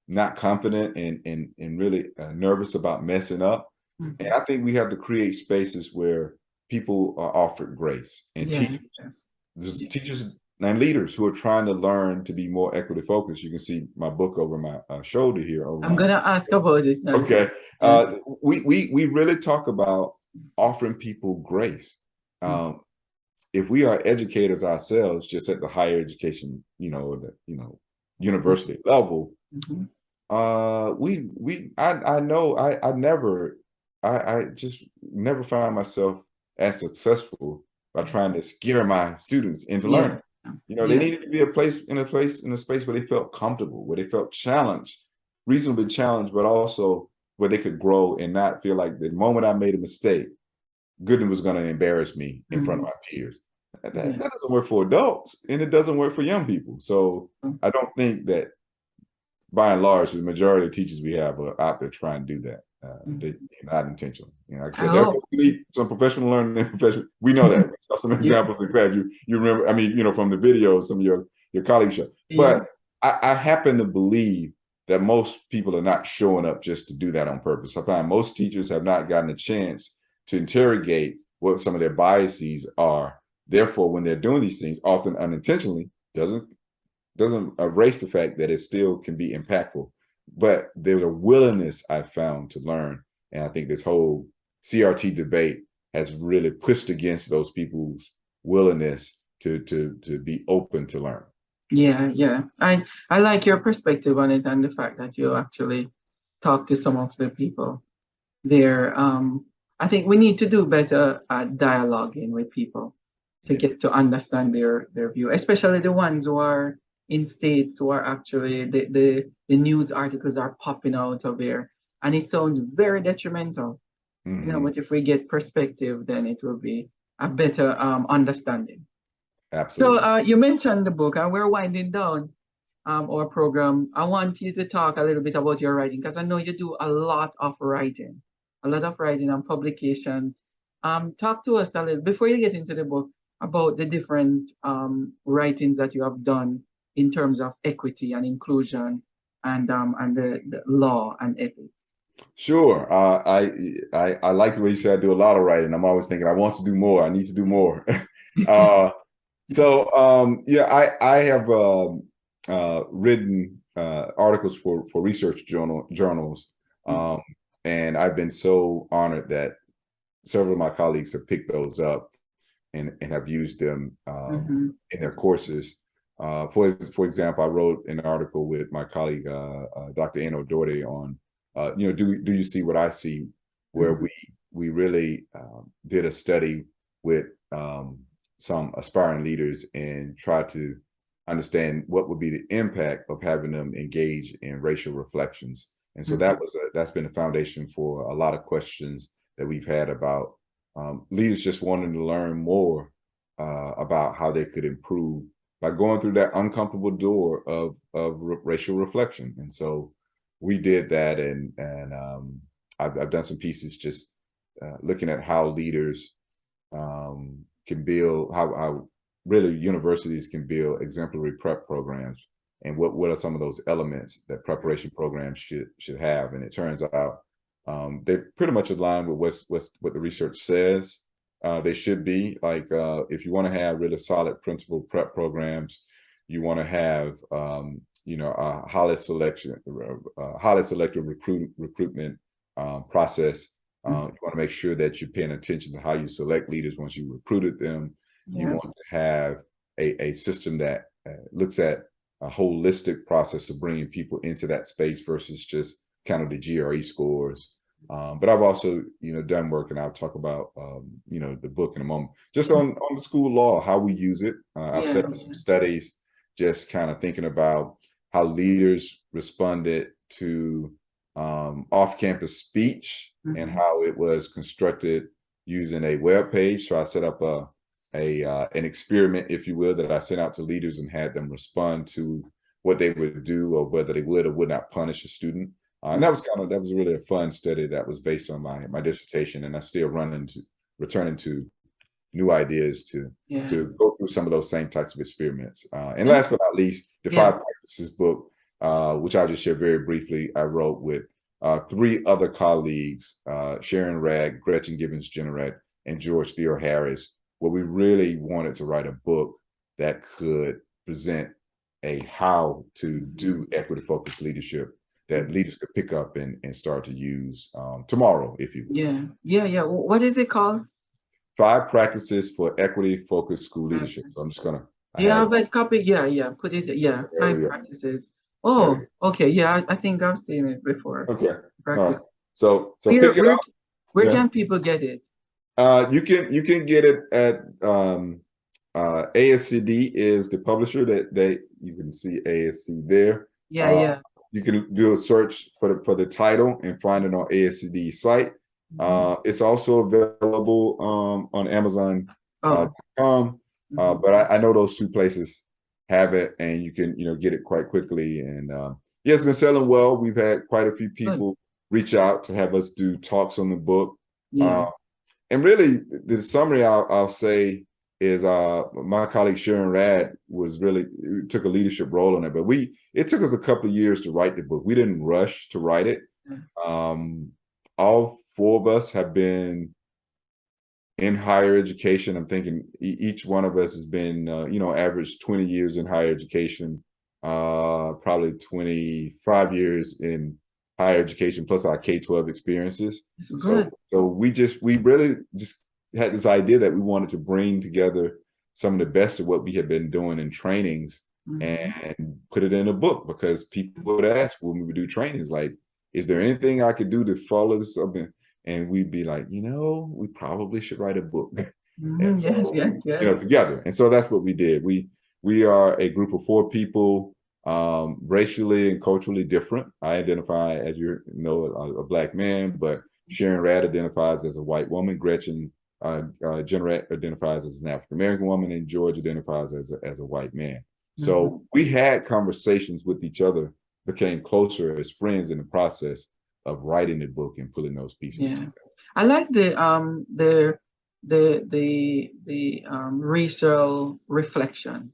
not confident and really nervous about messing up? And I think we have to create spaces where people are offered grace, and teachers and leaders who are trying to learn to be more equity focused. You can see my book over my shoulder here. I'm going to ask about this now. Okay. We really talk about offering people grace. If we are educators ourselves, just at the higher education, university level, I just never found myself as successful by trying to scare my students into learning. They needed to be in a space where they felt comfortable, where they felt challenged, reasonably challenged, but also where they could grow and not feel like the moment I made a mistake, Gooden was going to embarrass me in front of my peers. That doesn't work for adults, and it doesn't work for young people. So I don't think that by and large, the majority of teachers we have are out there trying to do that. They not intentionally. You know, like I said, Oh, definitely some professional learning and professional. We know that. We saw some examples in class. You remember? I mean, you know, from the videos, some of your colleagues show. yeah, But I happen to believe that most people are not showing up just to do that on purpose. I find most teachers have not gotten a chance to interrogate what some of their biases are. Therefore, when they're doing these things, often unintentionally, doesn't erase the fact that it still can be impactful. But there's a willingness I found to learn. And I think this whole CRT debate has really pushed against those people's willingness to be open to learn. yeah, yeah. I like your perspective on it and the fact that you actually talk to some of the people there. I think we need to do better at dialoguing with people to Yeah. get to understand their view, especially the ones who are in states who are actually the news articles are popping out of there, and it sounds very detrimental. You know, Mm-hmm. but if we get perspective, then it will be a better understanding. So Absolutely. you mentioned the book, and we're winding down our program. I want you to talk a little bit about your writing because I know you do a lot of writing and publications. Talk to us a little before you get into the book about the different writings that you have done in terms of equity and inclusion and the law and ethics. Sure. I like the way you said I do a lot of writing. I'm always thinking I want to do more. I need to do more. uh, yeah, I have written articles for research journals, and I've been so honored that several of my colleagues have picked those up and have used them Mm-hmm. in their courses. For example, I wrote an article with my colleague Dr. Dorde on you know, do you see what I see, where Mm-hmm. we really did a study with some aspiring leaders and tried to understand what would be the impact of having them engage in racial reflections. And so Mm-hmm. that's been a foundation for a lot of questions that we've had about leaders just wanting to learn more about how they could improve by going through that uncomfortable door of racial reflection. And so we did that, and I've done some pieces just looking at how leaders can build, how really universities can build exemplary prep programs, and what are some of those elements that preparation programs should have. And it turns out they pretty much align with what the research says they should be. Like if you want to have really solid principal prep programs, you want to have you know, a highly selective recruitment process. You want to make sure that you're paying attention to how you select leaders once you recruited them. You Yeah. want to have a system that looks at a holistic process of bringing people into that space versus just kind of the GRE scores. But I've also, you know, done work, and I'll talk about, you know, the book in a moment, just on the school law, how we use it. I've set up some studies, just kind of thinking about how leaders responded to off-campus speech and how it was constructed using a web page. So I set up an experiment, if you will, that I sent out to leaders and had them respond to what they would do or whether they would or would not punish a student. And that was really a fun study that was based on my dissertation, and I'm still returning to new ideas to go through some of those same types of experiments. And last but not least, the 5 Practices book, which I'll just share very briefly, I wrote with 3 other colleagues, Sharon Ragg, Gretchen Gibbons-Jennerett, and George Theo Harris, where we really wanted to write a book that could present a how to do equity-focused leadership that leaders could pick up and start to use tomorrow, if you will. Yeah. What is it called? 5 Practices for Equity-Focused School Leadership. So I'm just gonna. Do you have a copy? Yeah. Put it. Yeah. 5 practices. Oh, okay. Yeah, I think I've seen it before. Okay. Practice. So Where pick it up. where can people get it? You can get it at ASCD is the publisher that you can see ASC there. Yeah. You can do a search for the title and find it on ASCD site. It's also available on Amazon.com. But I know those 2 places have it, and you can get it quite quickly. And Yeah, it's been selling well. We've had quite a few Good. people reach out to have us do talks on the book. Yeah. And really, the summary I'll say is my colleague Sharon Rad was really took a leadership role in it. But it took us a couple of years to write the book. We didn't rush to write it. All four of us have been in higher education. I'm thinking each one of us has been, average 20 years in higher education, probably 25 years in higher education, plus our K-12 experiences. Good. So we really just had this idea that we wanted to bring together some of the best of what we had been doing in trainings and put it in a book, because people would ask when we would do trainings, like, is there anything I could do to follow this up? And we'd be like, we probably should write a book. And so, Yes. together. And so that's what we did. We are a group of four people, racially and culturally different. I identify as a Black man, but Sharon Rad identifies as a white woman. Gretchen Jenner identifies as an African American woman, and George identifies as a white man. So we had conversations with each other, became closer as friends in the process of writing the book and putting those pieces together. I like the racial reflection.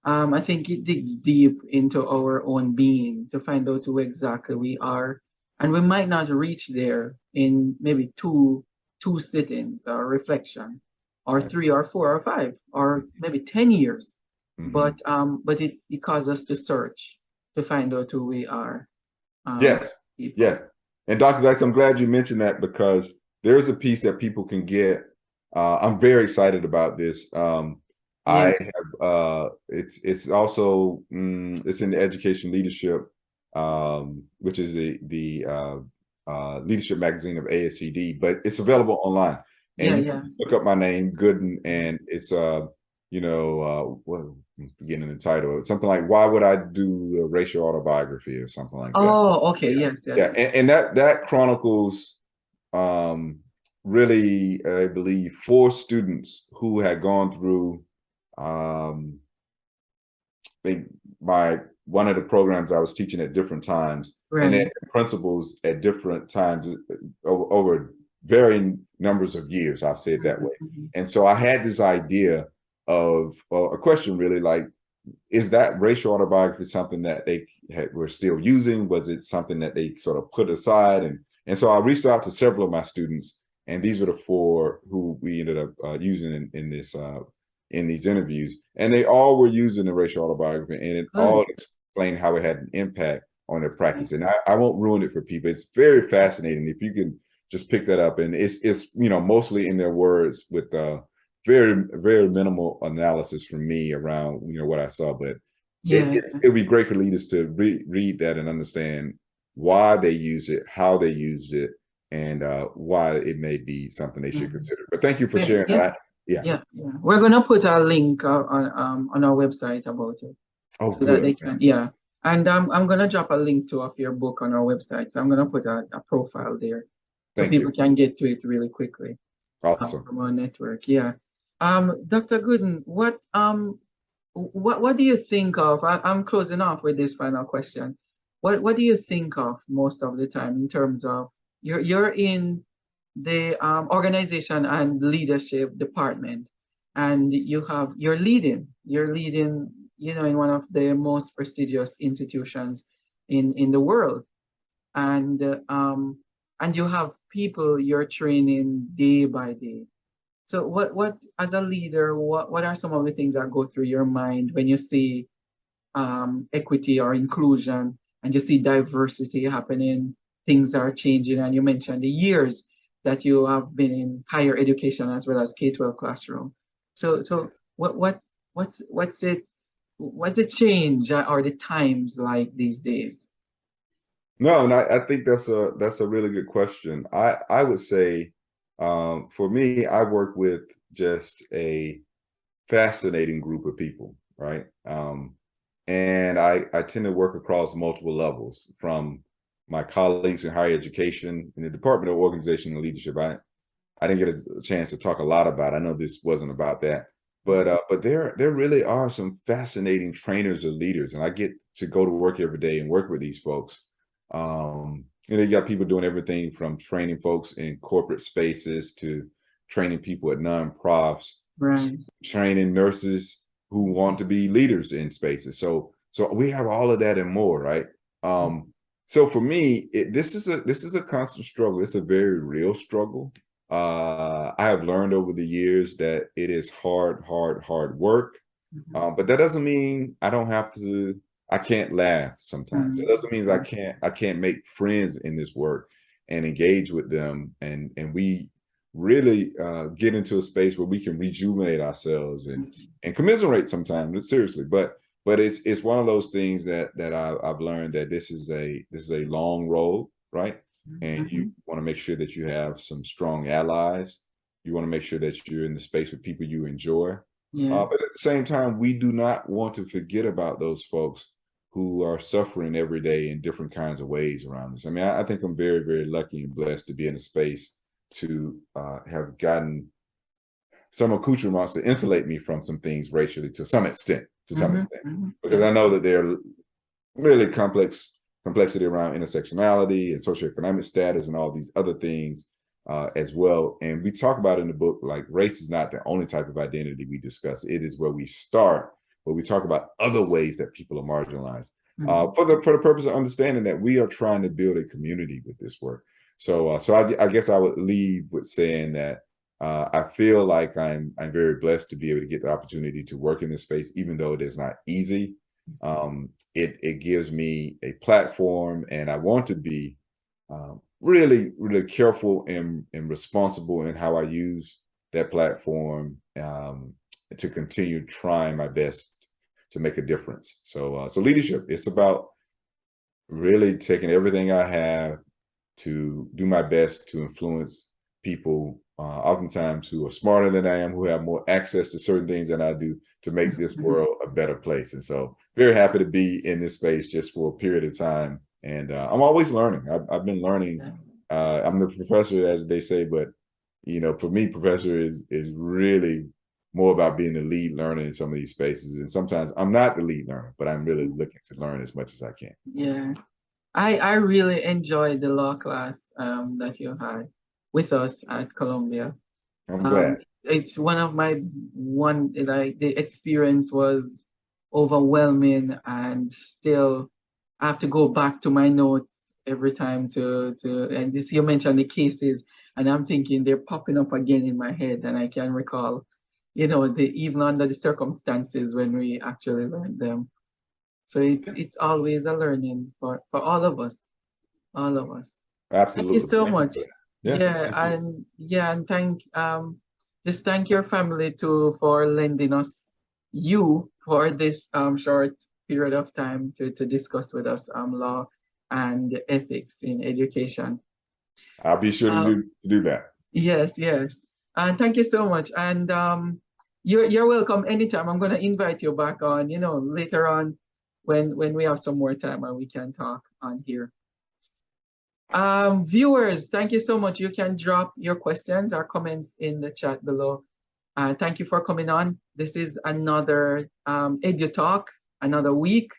I think it digs deep into our own being to find out who exactly we are, and we might not reach there in maybe two sittings or reflection, or 3 or 4 or 5 or maybe 10 years, but it caused us to search to find out who we are. Yes. And Dr. Dyce, I'm glad you mentioned that, because there's a piece that people can get. I'm very excited about this. I have it's also it's in the education leadership, which is the leadership magazine of ASCD, but it's available online. And you can look up my name, Gooden, and it's I'm forgetting the title. It's something like, "Why Would I Do a Racial Autobiography?" or something like that. Oh, okay, yes. Yeah, and that chronicles really, I believe, 4 students who had gone through one of the programs I was teaching at different times, and then principals at different times over varying numbers of years, I'll say it that way. And so I had this idea of a question, really, like, is that racial autobiography something that they were still using? Was it something that they sort of put aside? And so I reached out to several of my students, and these were the 4 who we ended up using in these interviews, and they all were using the racial autobiography, and it all explained how it had an impact on their practice. And I won't ruin it for people. It's very fascinating if you can just pick that up, and it's mostly in their words with very, very minimal analysis from me around what I saw. But it would be great for leaders to read that and understand why they use it, how they used it, and why it may be something they should consider. But thank you for sharing that. We're gonna put a link on our website about it, so that they can. And I'm gonna drop a link to your book on our website. So I'm gonna put a profile there, so people can get to it really quickly. Awesome. From our network. Dr. Gooden, what do you think of? I'm closing off with this final question. What do you think of most of the time in terms of you're in the organization and leadership department, and you're leading in one of the most prestigious institutions in the world, and you have people you're training day by day. So what as a leader, what are some of the things that go through your mind when you see equity or inclusion, and you see diversity happening, things are changing, and you mentioned the years that you have been in higher education as well as K-12 classroom. So what's the change or the times like these days? No, and I think that's a really good question. I would say, for me, I work with just a fascinating group of people, right? And I tend to work across multiple levels, from my colleagues in higher education in the Department of Organization and Leadership. I didn't get a chance to talk a lot about it. I know this wasn't about that, But there really are some fascinating trainers or leaders, and I get to go to work every day and work with these folks. You got people doing everything from training folks in corporate spaces to training people at non-profs, right, training nurses who want to be leaders in spaces. So we have all of that and more, right? So for me, this is a constant struggle. It's a very real struggle. I have learned over the years that it is hard work. But that doesn't mean I can't laugh sometimes. It doesn't mean I can't make friends in this work and engage with them. And we really get into a space where we can rejuvenate ourselves and commiserate sometimes, seriously. But it's one of those things that I've learned that this is a long road, right? And you want to make sure that you have some strong allies. You want to make sure that you're in the space with people you enjoy. yes. But at the same time, we do not want to forget about those folks who are suffering every day in different kinds of ways around us. I mean, I think I'm very, very lucky and blessed to be in a space to have gotten some accoutrements to insulate me from some things racially to some extent, because I know that there are really complexity around intersectionality and socioeconomic status and all these other things as well. And we talk about in the book, like, race is not the only type of identity we discuss. It is where we start, but we talk about other ways that people are marginalized for the purpose of understanding that we are trying to build a community with this work. So I guess I would leave with saying that I feel like I'm very blessed to be able to get the opportunity to work in this space, even though it is not easy. It gives me a platform, and I want to be really, really careful and responsible in how I use that platform to continue trying my best to make a difference. So leadership, it's about really taking everything I have to do my best to influence people, oftentimes who are smarter than I am, who have more access to certain things than I do, to make this world a better place. And so very happy to be in this space just for a period of time. And I'm always learning. I've been learning. I'm the professor, as they say, but for me, professor is really more about being the lead learner in some of these spaces. And sometimes I'm not the lead learner, but I'm really looking to learn as much as I can. Yeah. I really enjoyed the law class that you had with us at Columbia. I'm glad. It's the experience was overwhelming, and still I have to go back to my notes every time and this, you mentioned the cases, and I'm thinking they're popping up again in my head, and I can recall, even under the circumstances when we actually learned them. So it's always a learning for all of us. All of us. Absolutely. Thank you so much. Yeah, And just thank your family too for lending us you for this short period of time to discuss with us law and ethics in education. I'll be sure to do that. Yes, yes. And thank you so much. And you're welcome anytime. I'm gonna invite you back on, later on when we have some more time and we can talk on here. Viewers, thank you so much. You can drop your questions or comments in the chat below. Thank you for coming on. This is another EduTALK, another week,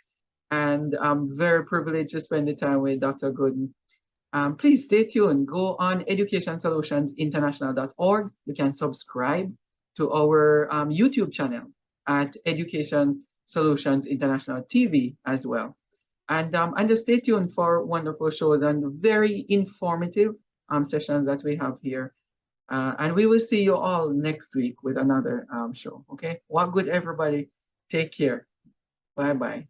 and I'm very privileged to spend the time with Dr. Gooden. Please stay tuned. Go on educationsolutionsinternational.org. You can subscribe to our YouTube channel at Education Solutions International TV as well. And just stay tuned for wonderful shows and very informative sessions that we have here. And we will see you all next week with another show. Okay? Walk good, everybody. Take care. Bye-bye.